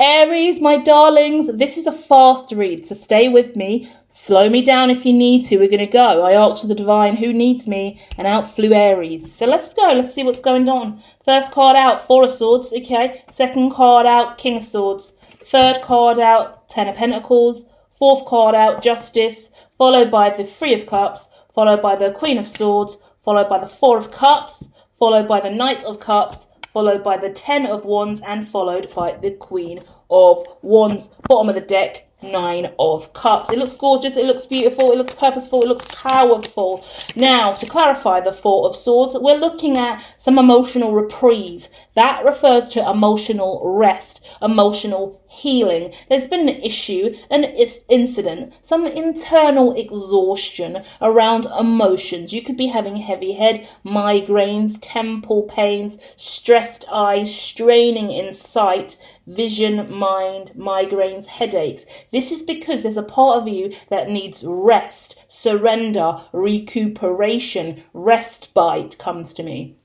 Aries, my darlings, this is a fast read, so stay with me. Slow me down if you need to. We're going to go. I asked the divine, who needs me? And out flew Aries. So let's go. Let's see what's going on. First card out, Four of Swords. Okay. Second card out, King of Swords. Third card out, Ten of Pentacles. Fourth card out, Justice. Followed by the Three of Cups. Followed by the Queen of Swords. Followed by the Four of Cups. Followed by the Knight of Cups. Followed by the Ten of Wands, and followed by the Queen of Wands. Bottom of the deck, Nine of Cups. It looks gorgeous, it looks beautiful, it looks purposeful, it looks powerful. Now, to clarify the Four of Swords, we're looking at some emotional reprieve. That refers to emotional rest, emotional healing. There's been an issue, an incident, some internal exhaustion around emotions. You could be having heavy head, migraines, temple pains, stressed eyes, straining in sight, vision, mind, migraines, headaches. This is because there's a part of you that needs rest, surrender, recuperation, respite comes to me.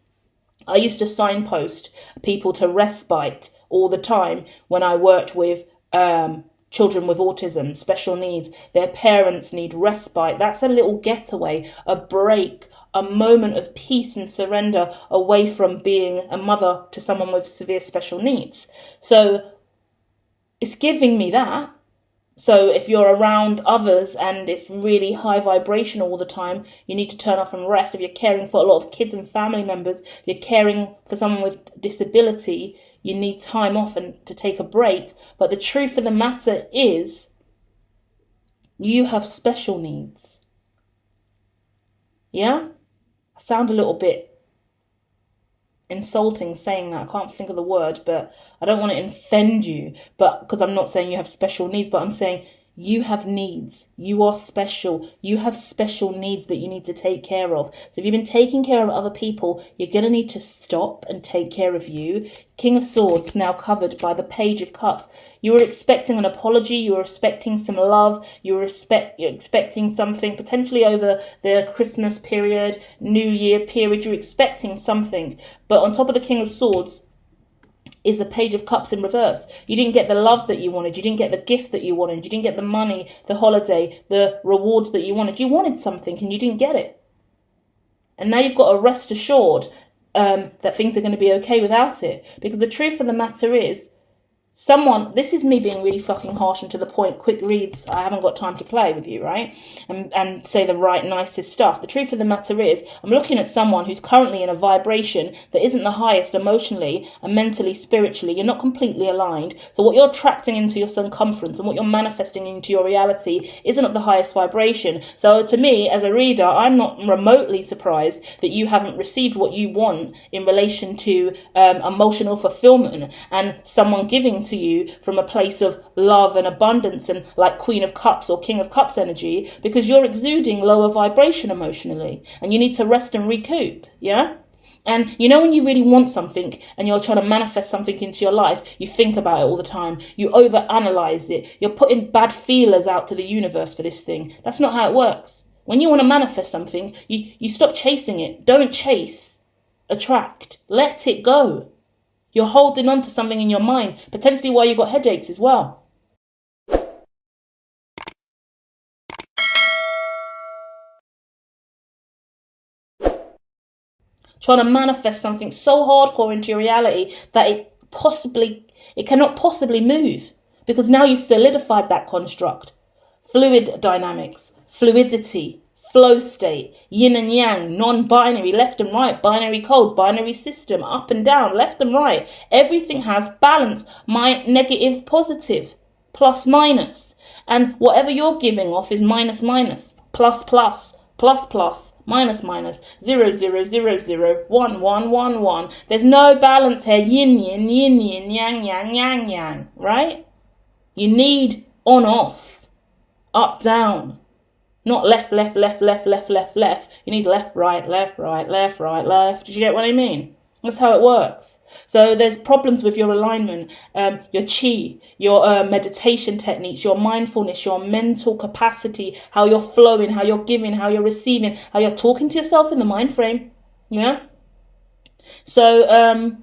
I used to signpost people to respite all the time when I worked with children with autism, special needs. Their parents need respite. That's a little getaway, a break, a moment of peace and surrender away from being a mother to someone with severe special needs. So it's giving me that. So if you're around others and it's really high vibration all the time, you need to turn off and rest. If you're caring for a lot of kids and family members, if you're caring for someone with disability, you need time off and to take a break. But the truth of the matter is, you have special needs. Yeah? I sound a little bit insulting saying that. I can't think of the word, but I don't want to offend you, but because I'm not saying you have special needs, but I'm saying you have needs. You are special. You have special needs that you need to take care of. So if you've been taking care of other people, you're going to need to stop and take care of you. King of Swords now covered by the Page of Cups. You were expecting an apology. You were expecting some love. You're expecting something potentially over the Christmas period, New Year period. You're expecting something. But on top of the King of Swords is a Page of Cups in reverse. You didn't get the love that you wanted. You didn't get the gift that you wanted. You didn't get the money, the holiday, the rewards that you wanted. You wanted something and you didn't get it. And now you've got to rest assured that things are going to be okay without it. Because the truth of the matter is, this is me being really fucking harsh and to the point, quick reads, I haven't got time to play with you, right? And say the right, nicest stuff. The truth of the matter is, I'm looking at someone who's currently in a vibration that isn't the highest emotionally and mentally, spiritually. You're not completely aligned. So what you're attracting into your circumference and what you're manifesting into your reality isn't of the highest vibration. So to me, as a reader, I'm not remotely surprised that you haven't received what you want in relation to emotional fulfillment and someone giving to you from a place of love and abundance and like Queen of Cups or King of Cups energy, because you're exuding lower vibration emotionally and you need to rest and recoup. Yeah. And you know, when you really want something and you're trying to manifest something into your life, you think about it all the time. You overanalyze it. You're putting bad feelers out to the universe for this thing. That's not how it works. When you want to manifest something, you stop chasing it. Don't chase. Attract. Let it go. You're holding on to something in your mind, potentially why you got headaches as well. Trying to manifest something so hardcore into your reality that it cannot possibly move, because now you solidified that construct. Fluid dynamics, fluidity, flow state, yin and yang, non-binary, left and right, binary code, binary system, up and down, left and right. Everything has balance, negative, positive, plus, minus. And whatever you're giving off is minus, minus, plus, plus, plus, plus, minus, minus, 0, 0, 0, 0, 1, 1, 1, 1. There's no balance here. Yin, yin, yin, yin, yang, yang, yang, yang, right? You need on, off, up, down. Not left, left, left, left, left, left, left. You need left, right, left, right, left, right, left. Did you get what I mean? That's how it works. So there's problems with your alignment, your chi, your meditation techniques, your mindfulness, your mental capacity, how you're flowing, how you're giving, how you're receiving, how you're talking to yourself in the mind frame. Yeah? So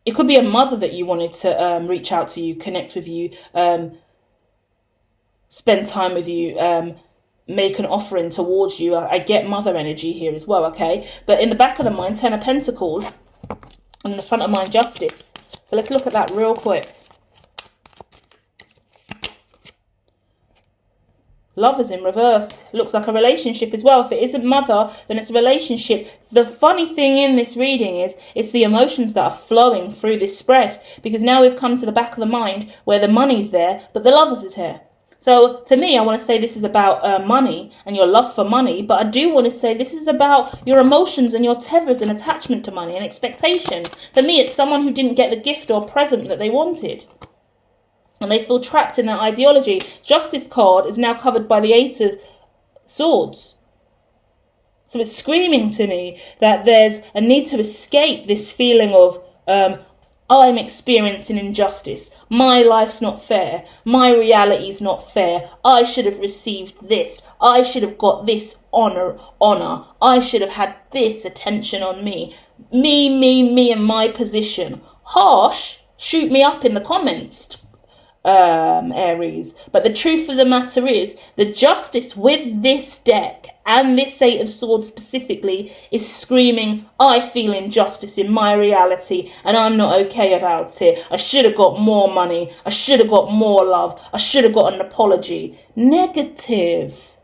it could be a mother that you wanted to reach out to you, connect with you, spend time with you, make an offering towards you. I get mother energy here as well, okay? But in the back of the mind, 10 of Pentacles, and in the front of mind, Justice. So let's look at that real quick. Lovers in reverse. Looks like a relationship as well. If it isn't mother, then it's a relationship. The funny thing in this reading is it's the emotions that are flowing through this spread. Because now we've come to the back of the mind where the money's there, but the lovers is here. So to me, I want to say this is about money and your love for money. But I do want to say this is about your emotions and your tethers and attachment to money and expectation. For me, it's someone who didn't get the gift or present that they wanted. And they feel trapped in that ideology. Justice card is now covered by the 8 of Swords. So it's screaming to me that there's a need to escape this feeling of, I'm experiencing injustice. My life's not fair. My reality's not fair. I should have received this. I should have got this honor. I should have had this attention on me. Me, and my position. Harsh, shoot me up in the comments, Aries. But the truth of the matter is, the Justice with this deck and this 8 of Swords specifically is screaming, I feel injustice in my reality and I'm not okay about it. I should have got more money. I should have got more love. I should have got an apology. Negative.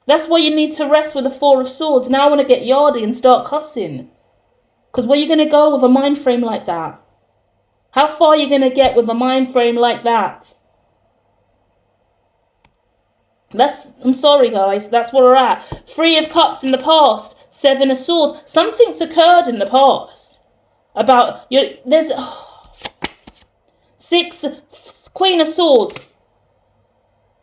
That's why you need to rest with the 4 of Swords. Now I want to get yardy and start cussing. Because where are you going to go with a mind frame like that? How far are you going to get with a mind frame like that? I'm sorry, guys. That's where we're at. 3 of Cups in the past. 7 of Swords. Something's occurred in the past. There's 6, Queen of Swords.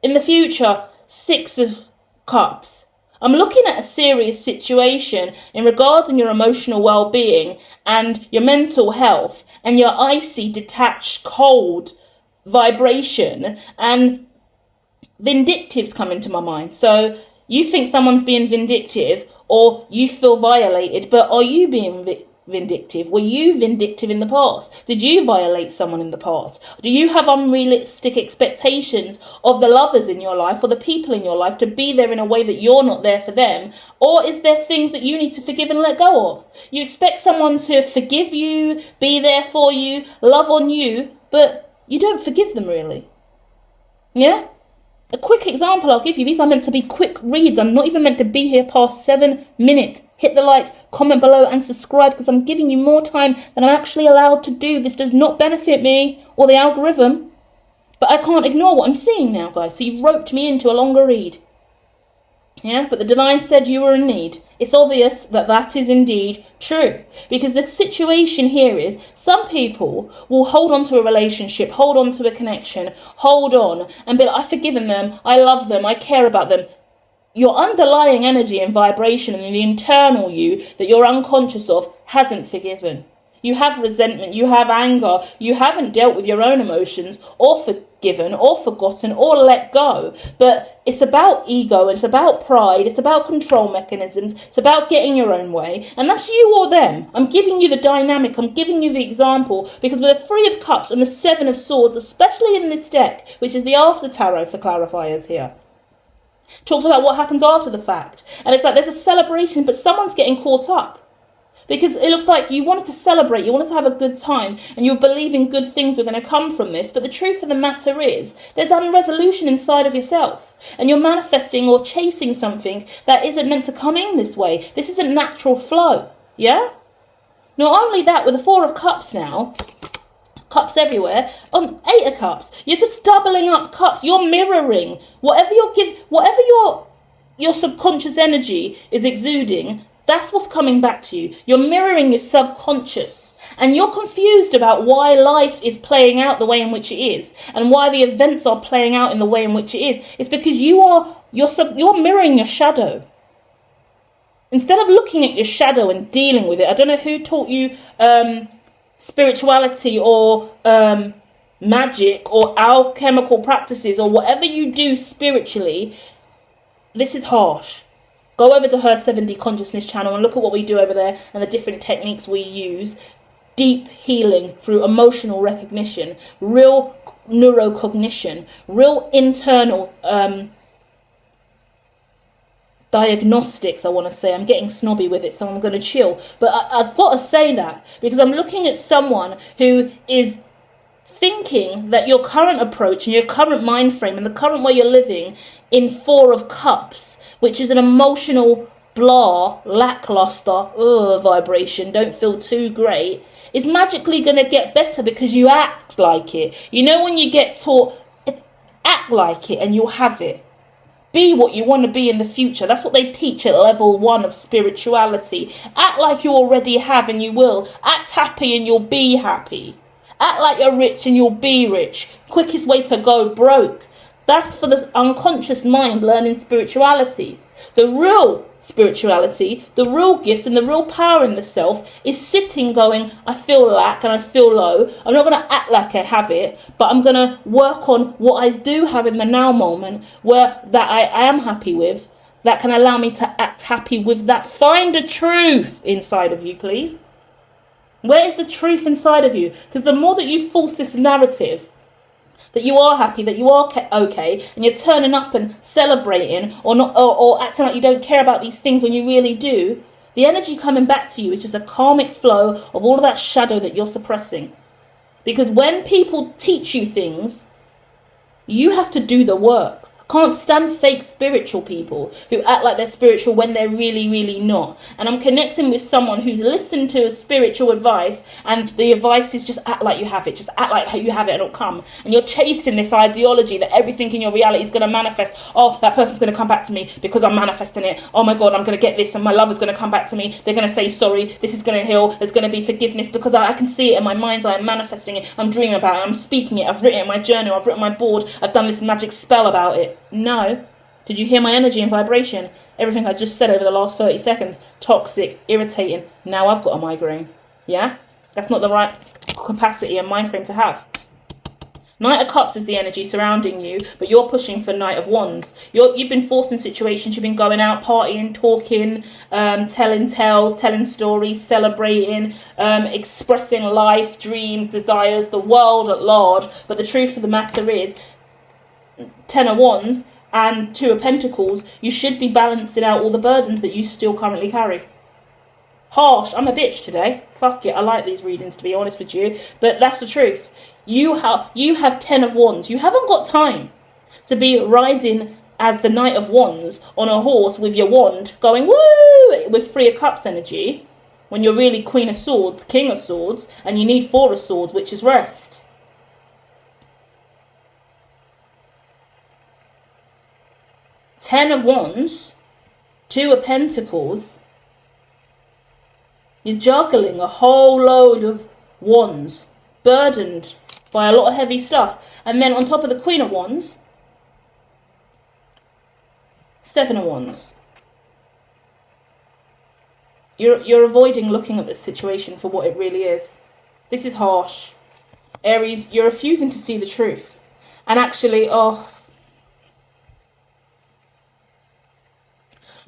In the future, 6 of Cups. I'm looking at a serious situation in regarding your emotional well-being and your mental health and your icy, detached, cold vibration, and vindictives come into my mind. So you think someone's being vindictive or you feel violated, but are you being vindictive? Were you vindictive in the past? Did you violate someone in the past? Do you have unrealistic expectations of the lovers in your life or the people in your life to be there in a way that you're not there for them? Or is there things that you need to forgive and let go of? You expect someone to forgive you, be there for you, love on you, but you don't forgive them really. Yeah? A quick example I'll give you. These are meant to be quick reads. I'm not even meant to be here past 7 minutes. Hit the like, comment below and subscribe because I'm giving you more time than I'm actually allowed to do. This does not benefit me or the algorithm. But I can't ignore what I'm seeing now, guys. So you've roped me into a longer read. Yeah, but the divine said you were in need. It's obvious that that is indeed true. Because the situation here is some people will hold on to a relationship, hold on to a connection, hold on and be like, I've forgiven them, I love them, I care about them. Your underlying energy and vibration and the internal you that you're unconscious of hasn't forgiven. You have resentment, you have anger, you haven't dealt with your own emotions or forgiven or forgotten or let go. But it's about ego, it's about pride, it's about control mechanisms, it's about getting your own way. And that's you or them. I'm giving you the dynamic, I'm giving you the example, because with the 3 of Cups and the 7 of Swords, especially in this deck, which is the After Tarot for clarifiers here, talks about what happens after the fact. And it's like there's a celebration, but someone's getting caught up. Because it looks like you wanted to celebrate, you wanted to have a good time, and you're believing good things were going to come from this. But the truth of the matter is, there's unresolution inside of yourself. And you're manifesting or chasing something that isn't meant to come in this way. This isn't natural flow. Yeah? Not only that, with the 4 of Cups now, cups everywhere, on 8 of Cups, you're just doubling up cups. You're mirroring. Whatever your subconscious energy is exuding, that's what's coming back to you. You're mirroring your subconscious. And you're confused about why life is playing out the way in which it is. And why the events are playing out in the way in which it is. It's because you're mirroring your shadow. Instead of looking at your shadow and dealing with it, I don't know who taught you spirituality or magic or alchemical practices or whatever you do spiritually. This is harsh. Go over to her 7D consciousness channel and look at what we do over there and the different techniques we use. Deep healing through emotional recognition, real neurocognition, real internal diagnostics, I want to say. I'm getting snobby with it, so I'm going to chill. But I've got to say that because I'm looking at someone who is thinking that your current approach and your current mind frame and the current way you're living in 4 of Cups, which is an emotional blah, lackluster vibration, don't feel too great, is magically going to get better because you act like it. You know when you get taught, act like it and you'll have it. Be what you want to be in the future. That's what they teach at level 1 of spirituality. Act like you already have and you will. Act happy and you'll be happy. Act like you're rich and you'll be rich. Quickest way to go broke. That's for the unconscious mind learning spirituality. The real spirituality, the real gift and the real power in the self is sitting going, I feel lack and I feel low. I'm not going to act like I have it, but I'm going to work on what I do have in the now moment where that I am happy with, that can allow me to act happy with that. Find the truth inside of you, please. Where is the truth inside of you? Because the more that you force this narrative that you are happy, that you are okay, and you're turning up and celebrating or not, or acting like you don't care about these things when you really do, the energy coming back to you is just a karmic flow of all of that shadow that you're suppressing. Because when people teach you things, you have to do the work. Can't stand fake spiritual people who act like they're spiritual when they're really, really not. And I'm connecting with someone who's listened to a spiritual advice and the advice is just act like you have it. Just act like you have it and it'll come. And you're chasing this ideology that everything in your reality is going to manifest. Oh, that person's going to come back to me because I'm manifesting it. Oh my God, I'm going to get this and my lover's going to come back to me. They're going to say sorry. This is going to heal. There's going to be forgiveness because I can see it in my mind's eye. I'm manifesting it. I'm dreaming about it. I'm speaking it. I've written it in my journal. I've written my board. I've done this magic spell about it. No. Did you hear my energy and vibration? Everything I just said over the last 30 seconds. Toxic, irritating. Now I've got a migraine. Yeah? That's not the right capacity and mind frame to have. Knight of Cups is the energy surrounding you, but you're pushing for Knight of Wands. You've been forced in situations, you've been going out, partying, talking, telling tales, telling stories, celebrating, expressing life, dreams, desires, the world at large. But the truth of the matter is, 10 of Wands and 2 of Pentacles, you should be balancing out all the burdens that you still currently carry. Harsh, I'm a bitch today. Fuck it, I like these readings to be honest with you, but that's the truth. You have 10 of Wands. You haven't got time to be riding as the Knight of Wands on a horse with your wand going woo with 3 of Cups energy when you're really Queen of Swords, King of Swords, and you need 4 of Swords, which is rest. Ten of Wands, 2 of Pentacles. You're juggling a whole load of wands, burdened by a lot of heavy stuff. And then on top of the Queen of Wands, 7 of Wands. You're avoiding looking at this situation for what it really is. This is harsh. Aries, you're refusing to see the truth. And actually,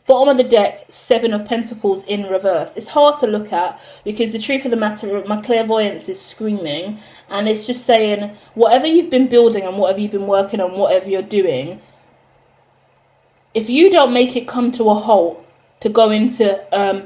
bottom of the deck, 7 of Pentacles in reverse. It's hard to look at because the truth of the matter, my clairvoyance is screaming. And it's just saying, whatever you've been building and whatever you've been working on, whatever you're doing, if you don't make it come to a halt, to go into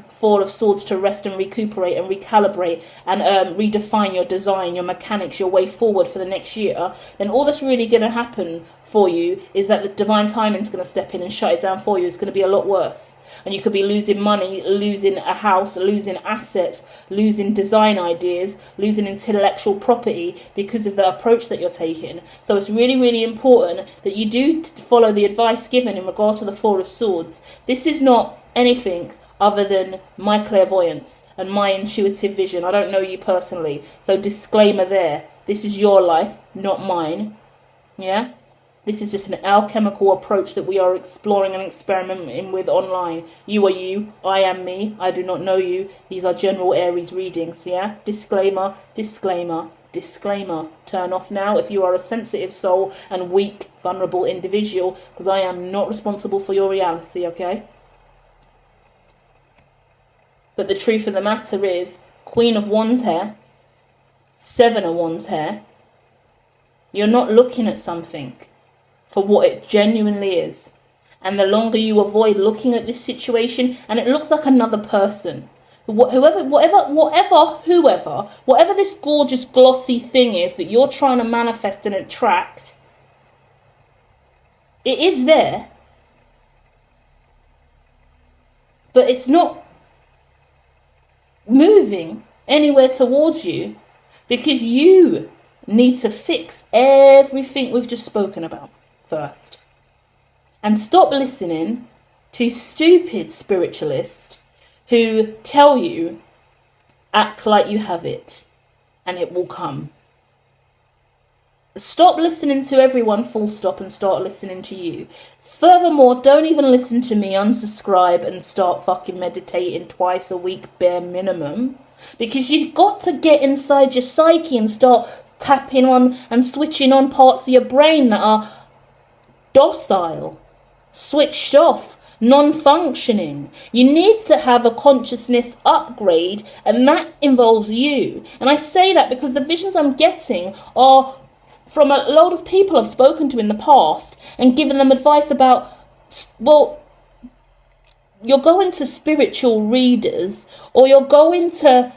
4 of Swords to rest and recuperate and recalibrate and redefine your design, your mechanics, your way forward for the next year, then all that's really going to happen for you is that the divine timing is going to step in and shut it down for you. It's going to be a lot worse. And you could be losing money, losing a house, losing assets, losing design ideas, losing intellectual property because of the approach that you're taking. So it's really, really important that you do follow the advice given in regard to the 4 of Swords. This is not anything other than my clairvoyance and my intuitive vision. I don't know you personally, so disclaimer there. This is your life, not mine. Yeah? This is just an alchemical approach that we are exploring and experimenting with online. You are you, I am me, I do not know you. These are general Aries readings, yeah? Disclaimer, disclaimer, disclaimer. Turn off now if you are a sensitive soul and weak, vulnerable individual, because I am not responsible for your reality, okay? But the truth of the matter is, Queen of Wands here, 7 of Wands here, you're not looking at something for what it genuinely is. And the longer you avoid looking at this situation, and it looks like another person, whoever this gorgeous glossy thing is that you're trying to manifest and attract, it is there, but it's not moving anywhere towards you, because you need to fix everything we've just spoken about first. And stop listening to stupid spiritualists who tell you, act like you have it and it will come. Stop listening to everyone, full stop, and start listening to you. Furthermore, don't even listen to me, unsubscribe and start fucking meditating twice a week, bare minimum. Because you've got to get inside your psyche and start tapping on and switching on parts of your brain that are docile, switched off, non-functioning. You need to have a consciousness upgrade, and that involves you. And I say that because the visions I'm getting are from a load of people I've spoken to in the past and given them advice about, well, you're going to spiritual readers, or you're going to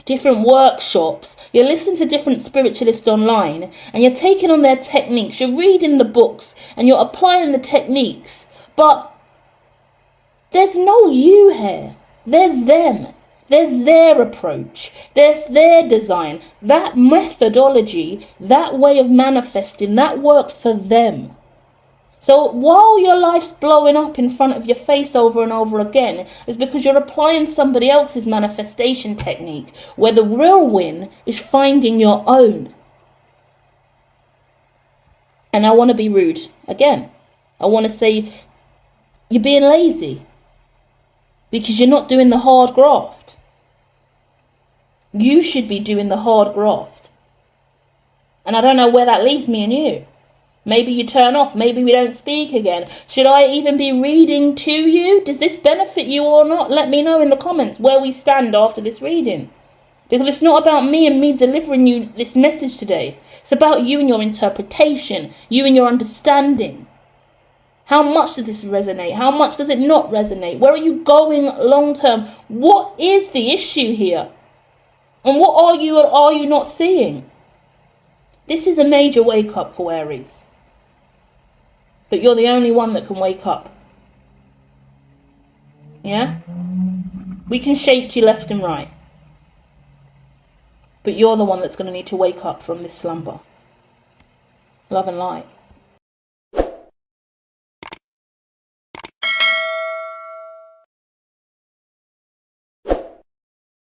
different workshops, you're listening to different spiritualists online, and you're taking on their techniques, you're reading the books, and you're applying the techniques, but there's no you here. There's them. There's their approach. There's their design. That methodology, that way of manifesting, that worked for them. So while your life's blowing up in front of your face over and over again, it's because you're applying somebody else's manifestation technique, where the real win is finding your own. And I want to be rude again. I want to say you're being lazy because you're not doing the hard graft. You should be doing the hard graft. And I don't know where that leaves me and you. Maybe you turn off. Maybe we don't speak again. Should I even be reading to you? Does this benefit you or not? Let me know in the comments where we stand after this reading. Because it's not about me and me delivering you this message today. It's about you and your interpretation. You and your understanding. How much does this resonate? How much does it not resonate? Where are you going long term? What is the issue here? And what are you or are you not seeing? This is a major wake-up call, Aries. But you're the only one that can wake up. Yeah? We can shake you left and right. But you're the one that's going to need to wake up from this slumber. Love and light.